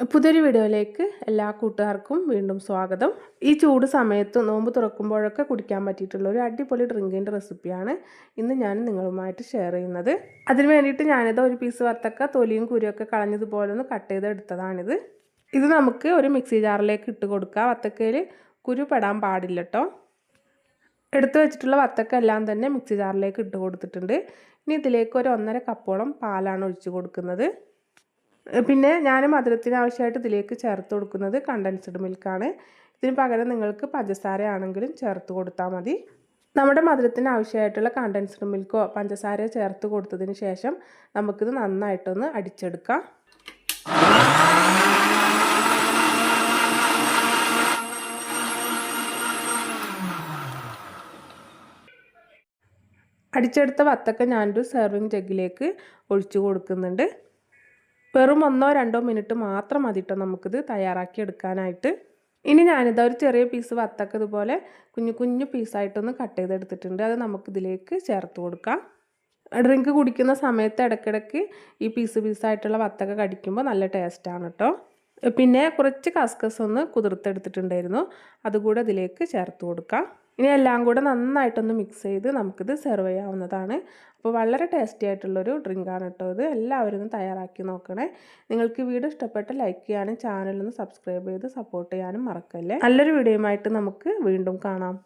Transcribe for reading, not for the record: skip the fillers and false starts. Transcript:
പുതിയൊരു വീഡിയോയിലേക്ക് എല്ലാ കൂട്ടുകാർക്കും വീണ്ടും സ്വാഗതം. ഈ ചൂട് സമയത്ത് നോമ്പ് തുറക്കുമ്പോഴൊക്കെ കുടിക്കാൻ പറ്റിയിട്ടുള്ള ഒരു അടിപൊളി ഡ്രിങ്കിൻ്റെ റെസിപ്പിയാണ് ഇന്ന് ഞാൻ നിങ്ങളുമായിട്ട് ഷെയർ ചെയ്യുന്നത്. അതിന് വേണ്ടിയിട്ട് ഞാനിത് ഒരു പീസ് വത്തക്ക തൊലിയും കുരുവൊക്കെ കളഞ്ഞതുപോലെ ഒന്ന് കട്ട് ചെയ്തെടുത്തതാണിത്. ഇത് നമുക്ക് ഒരു മിക്സി ജാറിലേക്ക് ഇട്ട് കൊടുക്കാം. വത്തക്കയിൽ കുരു പെടാൻ പാടില്ല കേട്ടോ. എടുത്തു വെച്ചിട്ടുള്ള വത്തക്ക എല്ലാം തന്നെ മിക്സി ജാറിലേക്ക് ഇട്ട് കൊടുത്തിട്ടുണ്ട്. ഇനി ഇതിലേക്ക് ഒരു 1.5 കപ്പോളം പാലാണ് ഒഴിച്ച് കൊടുക്കുന്നത്. പിന്നെ ഞാൻ മധുരത്തിന് ആവശ്യമായിട്ട് ഇതിലേക്ക് ചേർത്ത് കൊടുക്കുന്നത് കണ്ടൻസ്ഡ് മിൽക്കാണ്. ഇതിന് പകരം നിങ്ങൾക്ക് പഞ്ചസാര ആണെങ്കിലും ചേർത്ത് കൊടുത്താൽ മതി. നമ്മുടെ മധുരത്തിന് ആവശ്യമായിട്ടുള്ള കണ്ടൻസ്ഡ് മിൽക്കോ പഞ്ചസാരയോ ചേർത്ത് കൊടുത്തതിന് ശേഷം നമുക്കിത് നന്നായിട്ടൊന്ന് അടിച്ചെടുക്കാം. അടിച്ചെടുത്ത വത്തക്ക ഞാനൊരു സെർവിങ് ജഗ്ഗിലേക്ക് ഒഴിച്ചു കൊടുക്കുന്നുണ്ട്. വെറും 1-2 മിനിറ്റ് മാത്രം മതി കേട്ടോ നമുക്കിത് തയ്യാറാക്കി എടുക്കാനായിട്ട്. ഇനി ഞാനിതാ ഒരു ചെറിയ പീസ് വത്തക്ക ഇതുപോലെ കുഞ്ഞു കുഞ്ഞു പീസായിട്ടൊന്ന് കട്ട് ചെയ്തെടുത്തിട്ടുണ്ട്. അത് നമുക്കിതിലേക്ക് ചേർത്ത് കൊടുക്കാം. ഡ്രിങ്ക് കുടിക്കുന്ന സമയത്ത് ഇടയ്ക്കിടയ്ക്ക് ഈ പീസായിട്ടുള്ള വത്തക്ക കടിക്കുമ്പോൾ നല്ല ടേസ്റ്റാണ് കേട്ടോ. പിന്നെ കുറച്ച് കസ്കസ് ഒന്ന് കുതിർത്തെടുത്തിട്ടുണ്ടായിരുന്നു, അതുകൂടെ ഇതിലേക്ക് ചേർത്ത് കൊടുക്കാം. ഇനി എല്ലാം കൂടെ നന്നായിട്ടൊന്ന് മിക്സ് ചെയ്ത് നമുക്കിത് സെർവ് ചെയ്യാവുന്നതാണ്. അപ്പോൾ വളരെ ടേസ്റ്റി ആയിട്ടുള്ളൊരു ഡ്രിങ്കാണ് കേട്ടോ ഇത്. എല്ലാവരും ഒന്ന് തയ്യാറാക്കി നോക്കണേ. നിങ്ങൾക്ക് വീഡിയോ ഇഷ്ടപ്പെട്ട ലൈക്ക് ചെയ്യാനും ചാനലൊന്ന് സബ്സ്ക്രൈബ് ചെയ്ത് സപ്പോർട്ട് ചെയ്യാനും മറക്കല്ലേ. നല്ലൊരു വീഡിയോയുമായിട്ട് നമുക്ക് വീണ്ടും കാണാം.